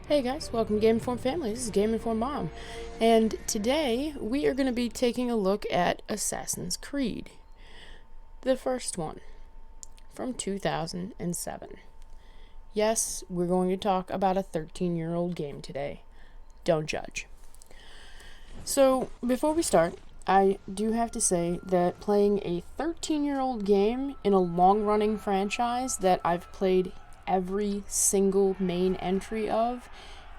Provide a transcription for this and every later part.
Hey guys, welcome to Game Informed Family. This is Game Informed Mom, and today we are going to be taking a look at Assassin's Creed, the first one, from 2007. Yes, we're going to talk about a 13-year-old game today. Don't judge. So, before we start, I do have to say that playing a 13-year-old game in a long-running franchise that I've played every single main entry of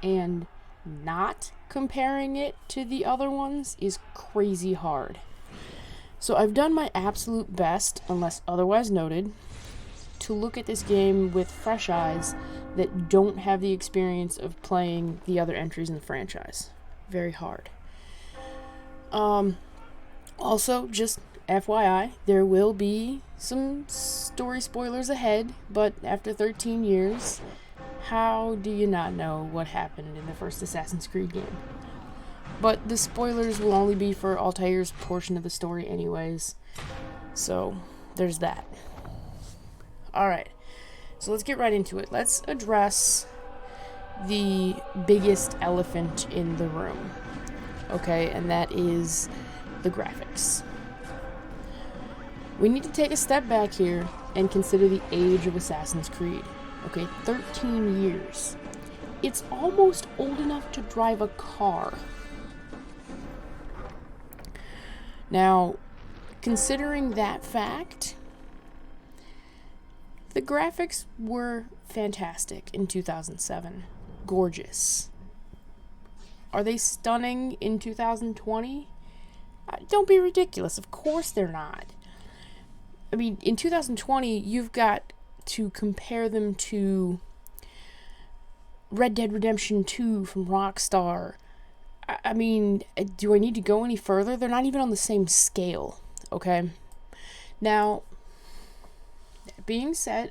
and not comparing it to the other ones is crazy hard. So I've done my absolute best, unless otherwise noted, to look at this game with fresh eyes that don't have the experience of playing the other entries in the franchise. Very hard. Also, just FYI, there will be some story spoilers ahead, but after 13 years, how do you not know what happened in the first Assassin's Creed game? But the spoilers will only be for Altair's portion of the story anyways, so there's that. Alright, so let's get right into it. Let's address the biggest elephant in the room, okay, and that is the graphics. We need to take a step back here and consider the age of Assassin's Creed. Okay, 13 years. It's almost old enough to drive a car. Now, considering that fact, the graphics were fantastic in 2007. Gorgeous. Are they stunning in 2020? Don't be ridiculous. Of course they're not. I mean, in 2020, you've got to compare them to Red Dead Redemption 2 from Rockstar. I mean, do I need to go any further? They're not even on the same scale, okay? Now, that being said,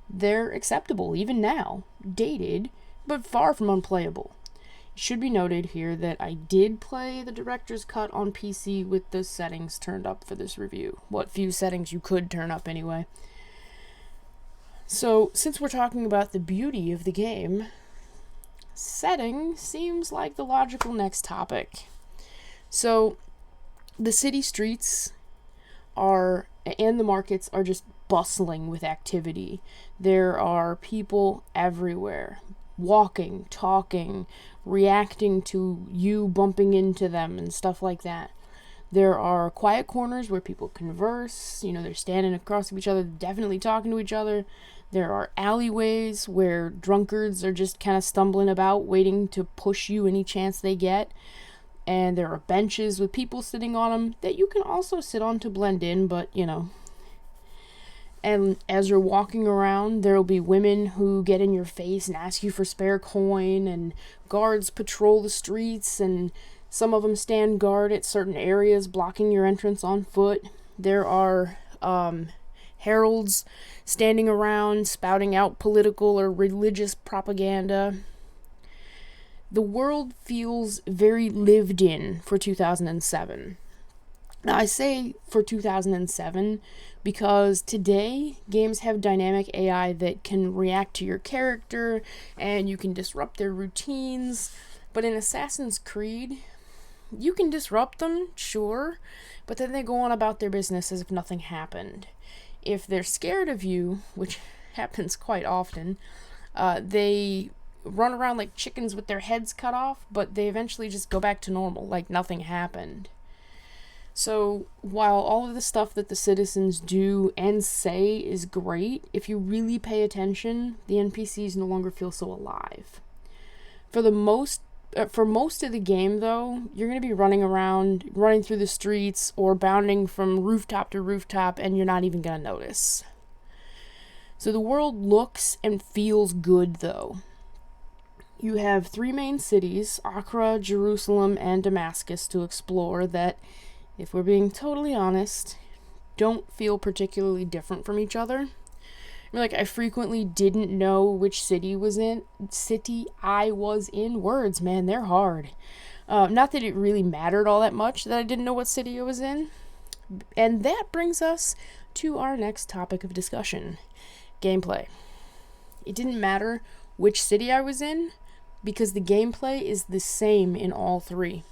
they're acceptable even now. Dated, but far from unplayable. It should be noted here that I did play the director's cut on PC with the settings turned up for this review. What few settings you could turn up anyway. So, since we're talking about the beauty of the game, setting seems like the logical next topic. So, the city streets and the markets are just bustling with activity. There are people everywhere, walking, talking, reacting to you bumping into them and stuff like that. There are quiet corners where people converse, they're standing across from each other, definitely talking to each other. There are alleyways where drunkards are just kind of stumbling about, waiting to push you any chance they get. And there are benches with people sitting on them that you can also sit on to blend in, but, And as you're walking around, there'll be women who get in your face and ask you for spare coin, and guards patrol the streets, and some of them stand guard at certain areas, blocking your entrance on foot. There are heralds standing around, spouting out political or religious propaganda. The world feels very lived in for 2007. Now, I say for 2007 because today games have dynamic AI that can react to your character and you can disrupt their routines. But in Assassin's Creed, you can disrupt them, sure, but then they go on about their business as if nothing happened. If they're scared of you, which happens quite often, they run around like chickens with their heads cut off, but they eventually just go back to normal, like nothing happened. So, while all of the stuff that the citizens do and say is great, if you really pay attention, the NPCs no longer feel so alive. For most of the game, though, you're going to be running through the streets, or bounding from rooftop to rooftop, and you're not even going to notice. So the world looks and feels good, though. You have 3 main cities, Accra, Jerusalem, and Damascus, to explore that, if we're being totally honest, don't feel particularly different from each other. I frequently didn't know which city I was in. Words, man, they're hard. Not that it really mattered all that much that I didn't know what city I was in. And that brings us to our next topic of discussion. Gameplay. It didn't matter which city I was in, because the gameplay is the same in all three.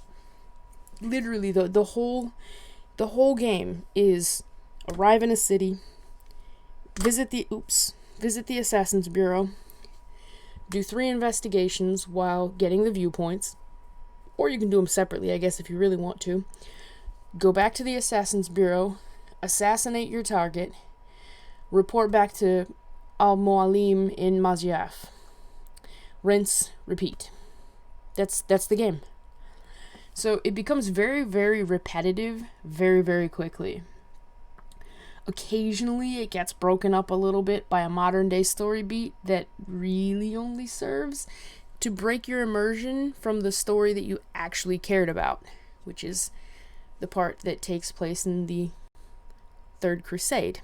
Literally, the whole game is arrive in a city, visit the Assassin's Bureau, do 3 investigations while getting the viewpoints, or you can do them separately, I guess, if you really want to. Go back to the Assassin's Bureau, assassinate your target, report back to Al-Mualim in Masyaf. Rinse, repeat. That's the game. So it becomes very, very repetitive very, very quickly. Occasionally it gets broken up a little bit by a modern day story beat that really only serves to break your immersion from the story that you actually cared about, which is the part that takes place in the Third Crusade.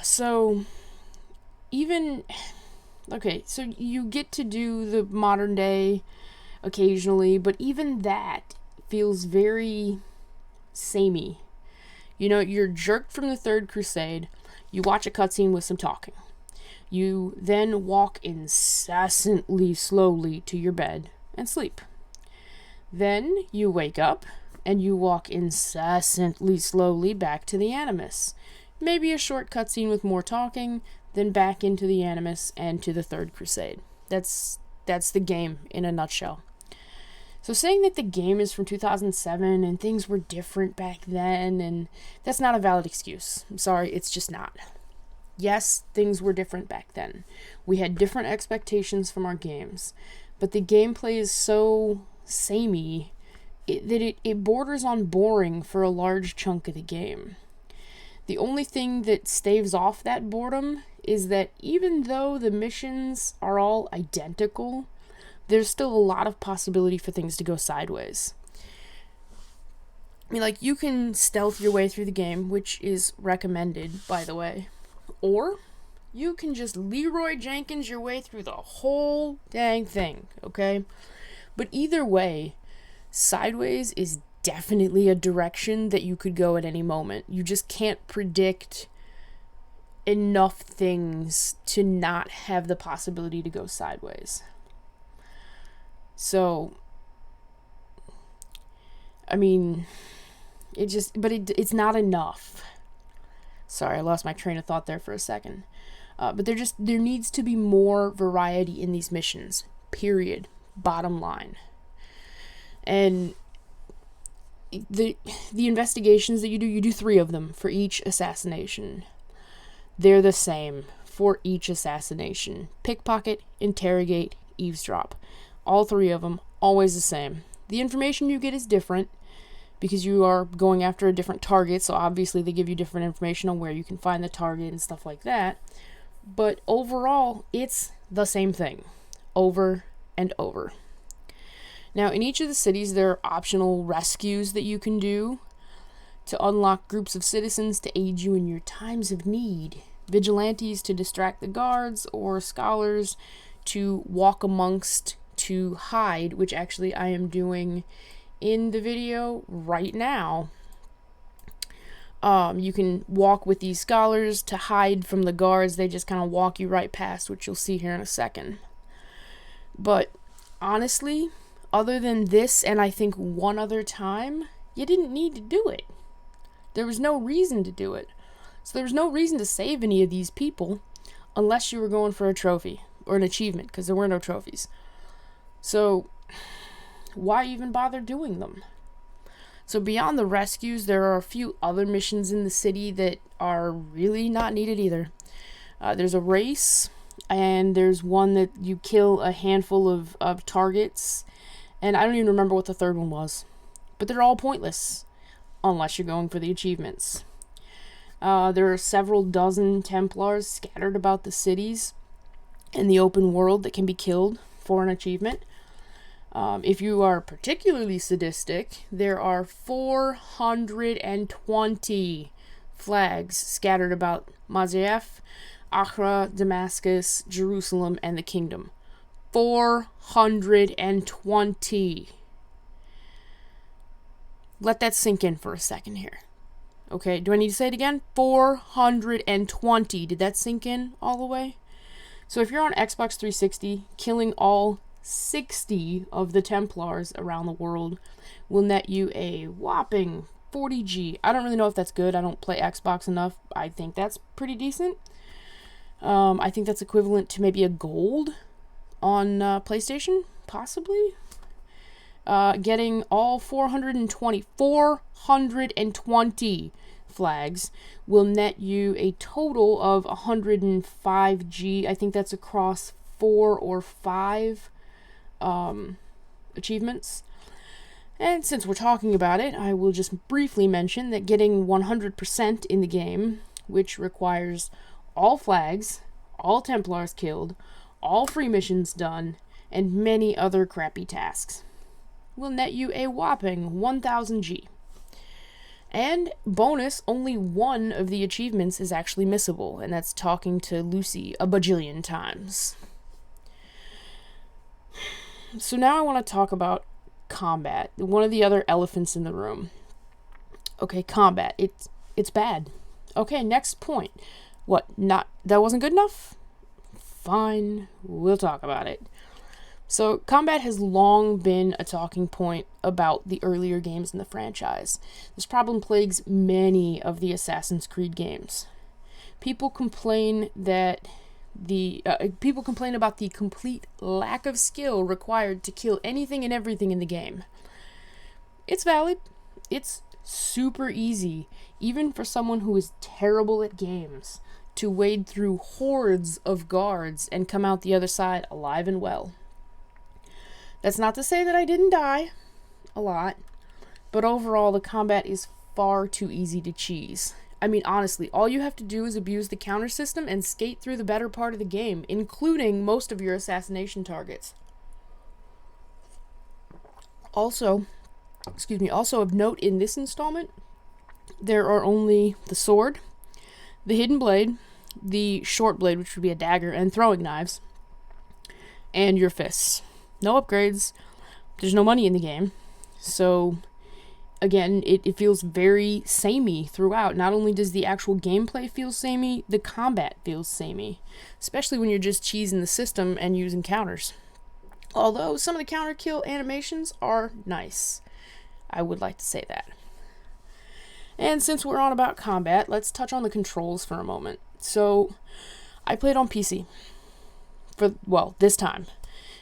So you get to do the modern day occasionally, but even that feels very samey. You know, you're jerked from the Third Crusade, you watch a cutscene with some talking. You then walk incessantly slowly to your bed and sleep. Then you wake up and you walk incessantly slowly back to the Animus. Maybe a short cutscene with more talking, then back into the Animus and to the Third Crusade. That's the game in a nutshell. So saying that the game is from 2007 and things were different back then, and that's not a valid excuse. I'm sorry, it's just not. Yes, things were different back then. We had different expectations from our games, but the gameplay is so samey that it borders on boring for a large chunk of the game. The only thing that staves off that boredom is that even though the missions are all identical, there's still a lot of possibility for things to go sideways. I mean, like, you can stealth your way through the game, which is recommended, by the way. Or you can just Leroy Jenkins your way through the whole dang thing, okay? But either way, sideways is definitely a direction that you could go at any moment. You just can't predict enough things to not have the possibility to go sideways. So, I mean, it's not enough. Sorry, I lost my train of thought there for a second. But there needs to be more variety in these missions. Period. Bottom line. And the investigations that you do 3 of them for each assassination. They're the same for each assassination. Pickpocket, interrogate, eavesdrop. All 3 of them, always the same. The information you get is different because you are going after a different target, so obviously they give you different information on where you can find the target and stuff like that. But overall, it's the same thing, over and over. Now, in each of the cities, there are optional rescues that you can do to unlock groups of citizens to aid you in your times of need. Vigilantes to distract the guards, or scholars to walk amongst to hide, which actually I am doing in the video right now. You can walk with these scholars to hide from the guards. They just kind of walk you right past, which you'll see here in a second. But honestly, other than this and I think one other time, you didn't need to do it. There was no reason to do it. So there was no reason to save any of these people unless you were going for a trophy or an achievement, because there were no trophies. So why even bother doing them? So beyond the rescues, there are a few other missions in the city that are really not needed either. There's a race, and there's one that you kill a handful of targets, and I don't even remember what the third one was. But they're all pointless, unless you're going for the achievements. There are several dozen Templars scattered about the cities in the open world that can be killed for an achievement. If you are particularly sadistic, there are 420 flags scattered about Masyaf, Acre, Damascus, Jerusalem, and the Kingdom. 420. Let that sink in for a second here. Okay, do I need to say it again? 420. Did that sink in all the way? So if you're on Xbox 360, killing all 60 of the Templars around the world will net you a whopping 40G. I don't really know if that's good. I don't play Xbox enough. I think that's pretty decent. I think that's equivalent to maybe a gold on PlayStation, possibly. Getting all 420 flags will net you a total of 105G. I think that's across 4 or 5 achievements. And since we're talking about it, I will just briefly mention that getting 100% in the game, which requires all flags, all Templars killed, all free missions done, and many other crappy tasks, will net you a whopping 1000G. And bonus, only one of the achievements is actually missable, and that's talking to Lucy a bajillion times. So now I want to talk about combat, one of the other elephants in the room. Okay, combat. It's bad. Okay, next point. What, that wasn't good enough? Fine, we'll talk about it. So, combat has long been a talking point about the earlier games in the franchise. This problem plagues many of the Assassin's Creed games. People complain about the complete lack of skill required to kill anything and everything in the game. It's valid. It's super easy, even for someone who is terrible at games, to wade through hordes of guards and come out the other side alive and well. That's not to say that I didn't die a lot, but overall the combat is far too easy to cheese. I mean, honestly, all you have to do is abuse the counter system and skate through the better part of the game, including most of your assassination targets. Also of note in this installment, there are only the sword, the hidden blade, the short blade, which would be a dagger, and throwing knives, and your fists. No upgrades. There's no money in the game. So, again, it feels very samey throughout. Not only does the actual gameplay feel samey, the combat feels samey. Especially when you're just cheesing the system and using counters. Although, some of the counter kill animations are nice. I would like to say that. And since we're on about combat, let's touch on the controls for a moment. So, I played on PC. This time.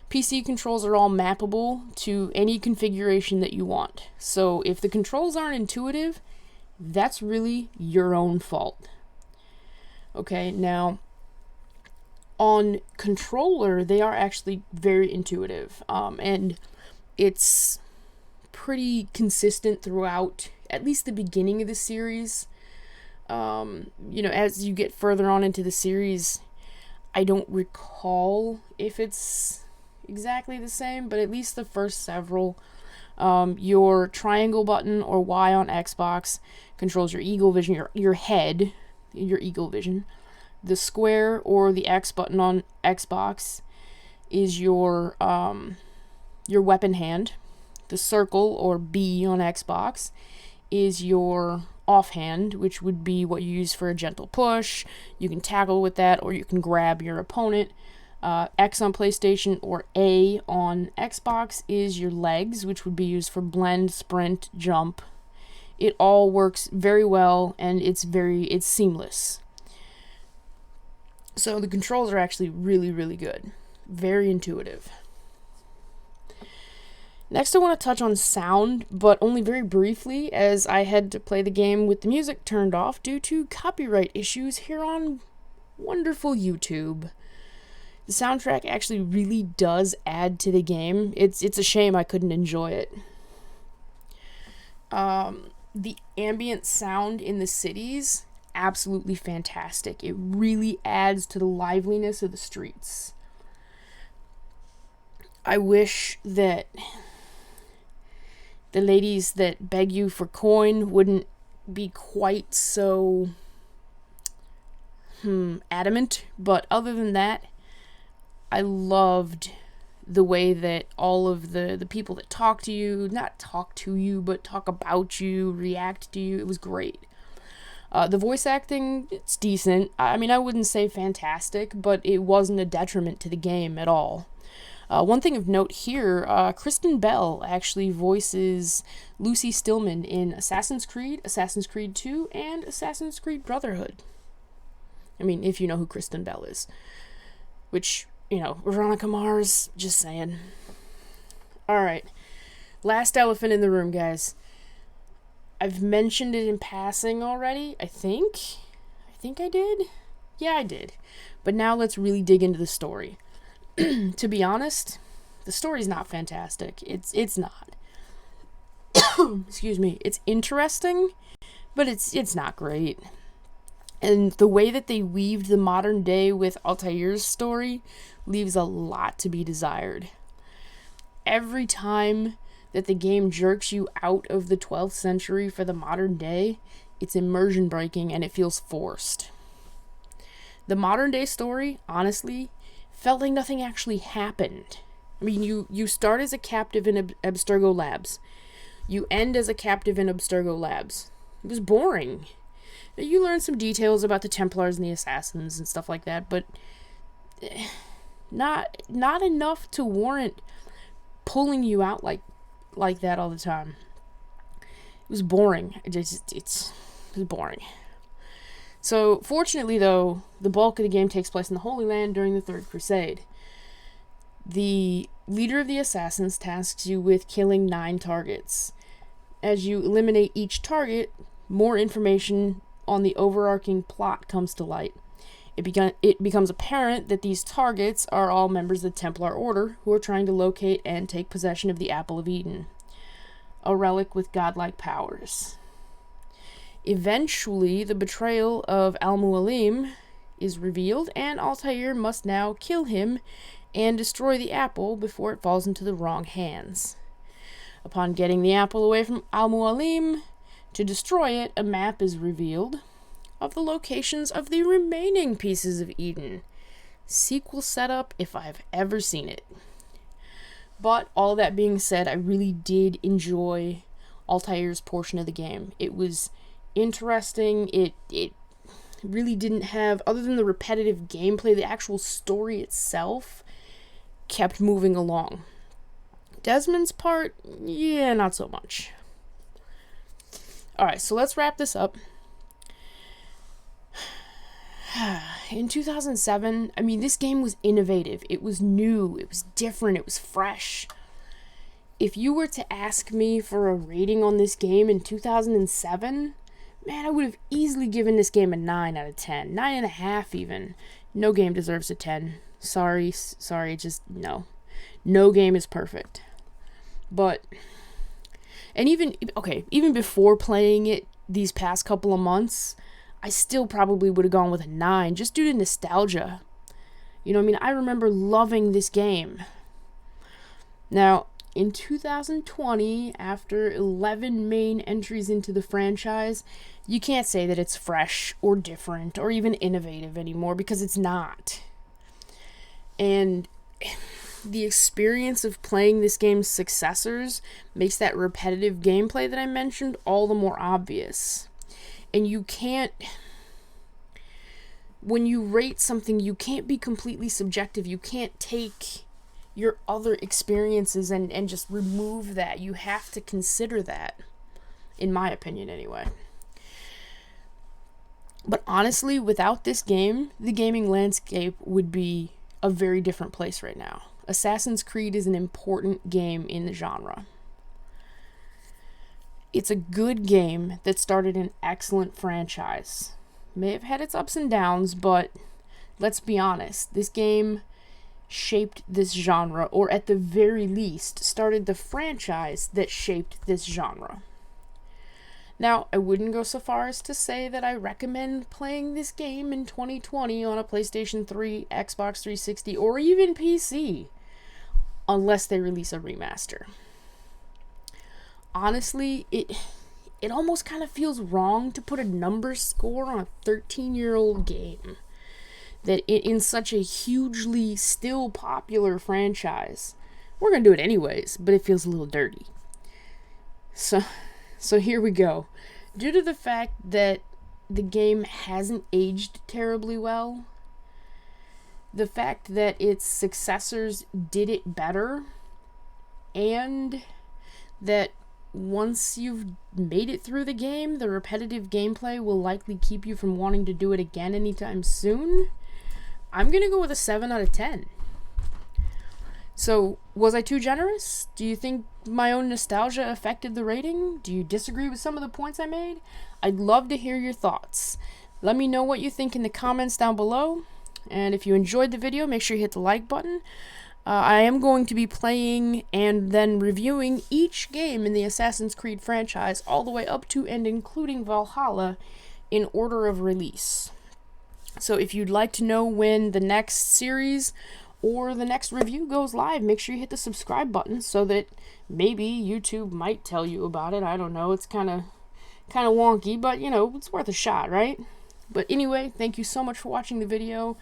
PC controls are all mappable to any configuration that you want. So if the controls aren't intuitive, that's really your own fault. Okay, now, on controller, they are actually very intuitive. And it's pretty consistent throughout, at least the beginning of the series. As you get further on into the series, I don't recall if it's exactly the same, but at least the first several. Your triangle button or Y on Xbox controls your eagle vision, your head, your eagle vision. The square or the X button on Xbox is your weapon hand. The circle or B on Xbox is your offhand, which would be what you use for a gentle push. You can tackle with that, or you can grab your opponent. X on PlayStation or A on Xbox is your legs, which would be used for blend, sprint, jump. It all works very well, and it's seamless. So the controls are actually really, really good. Very intuitive. Next, I want to touch on sound, but only very briefly, as I had to play the game with the music turned off due to copyright issues here on wonderful YouTube. The soundtrack actually really does add to the game. It's a shame I couldn't enjoy it. The ambient sound in the cities, absolutely fantastic. It really adds to the liveliness of the streets. I wish that the ladies that beg you for coin wouldn't be quite so adamant, but other than that, I loved the way that all of the people that not talk to you, but talk about you, react to you. It was great. The voice acting, it's decent. I mean, I wouldn't say fantastic, but it wasn't a detriment to the game at all. One thing of note here, Kristen Bell actually voices Lucy Stillman in Assassin's Creed 2, and Assassin's Creed Brotherhood. I mean, if you know who Kristen Bell is. Which, Veronica Mars, just saying. Alright, last elephant in the room, guys. I've mentioned it in passing already, I think. I did? Yeah, I did. But now let's really dig into the story. To be honest, the story's not fantastic. It's not. Excuse me. It's interesting, but it's not great. And the way that they weaved the modern day with Altair's story leaves a lot to be desired. Every time that the game jerks you out of the 12th century for the modern day, it's immersion breaking and it feels forced. The modern day story, honestly, felt like nothing actually happened. I mean, you start as a captive in Abstergo Labs. You end as a captive in Abstergo Labs. It was boring. You learn some details about the Templars and the Assassins and stuff like that, but not enough to warrant pulling you out like that all the time. It was boring. It was boring. So, fortunately, though, the bulk of the game takes place in the Holy Land during the Third Crusade. The leader of the Assassins tasks you with killing 9 targets. As you eliminate each target, more information on the overarching plot comes to light. It becomes apparent that these targets are all members of the Templar Order who are trying to locate and take possession of the Apple of Eden, a relic with godlike powers. Eventually, the betrayal of Al-Mualim is revealed, and Altair must now kill him and destroy the apple before it falls into the wrong hands. Upon getting the apple away from Al-Mualim, to destroy it, a map is revealed of the locations of the remaining pieces of Eden. Sequel setup if I've ever seen it. But all that being said, I really did enjoy Altair's portion of the game. It was interesting. It really didn't have, other than the repetitive gameplay, the actual story itself kept moving along. Desmond's part, yeah, not so much. Alright, so let's wrap this up. In 2007, I mean, this game was innovative. It was new. It was different. It was fresh. If you were to ask me for a rating on this game in 2007, man, I would have easily given this game a 9 out of 10. 9.5 even. No game deserves a 10. Sorry, just no. No game is perfect. But, and even before playing it these past couple of months, I still probably would have gone with a 9, just due to nostalgia. I remember loving this game. Now, in 2020, after 11 main entries into the franchise, you can't say that it's fresh or different or even innovative anymore, because it's not. And the experience of playing this game's successors makes that repetitive gameplay that I mentioned all the more obvious. And you can't, when you rate something, you can't be completely subjective. You can't take your other experiences and just remove that. You have to consider that, in my opinion anyway. But honestly, without this game, the gaming landscape would be a very different place right now. Assassin's Creed is an important game in the genre. It's a good game that started an excellent franchise. May have had its ups and downs, but let's be honest, this game shaped this genre, or at the very least, started the franchise that shaped this genre. Now, I wouldn't go so far as to say that I recommend playing this game in 2020 on a PlayStation 3, Xbox 360, or even PC, unless they release a remaster. Honestly, it almost kind of feels wrong to put a number score on a 13-year-old game that in such a hugely still popular franchise. We're going to do it anyways, but it feels a little dirty. So here we go. Due to the fact that the game hasn't aged terribly well. The fact that its successors did it better, and that once you've made it through the game, the repetitive gameplay will likely keep you from wanting to do it again anytime soon, I'm gonna go with a 7 out of 10. So, was I too generous? Do you think my own nostalgia affected the rating? Do you disagree with some of the points I made? I'd love to hear your thoughts. Let me know what you think in the comments down below. And if you enjoyed the video, make sure you hit the like button. I am going to be playing and then reviewing each game in the Assassin's Creed franchise, all the way up to and including Valhalla, in order of release. So if you'd like to know when the next series or the next review goes live, make sure you hit the subscribe button so that maybe YouTube might tell you about it. I don't know, it's kind of wonky, but you know, it's worth a shot, right? But anyway, thank you so much for watching the video.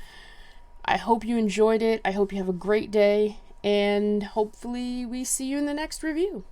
I hope you enjoyed it. I hope you have a great day, and hopefully we see you in the next review.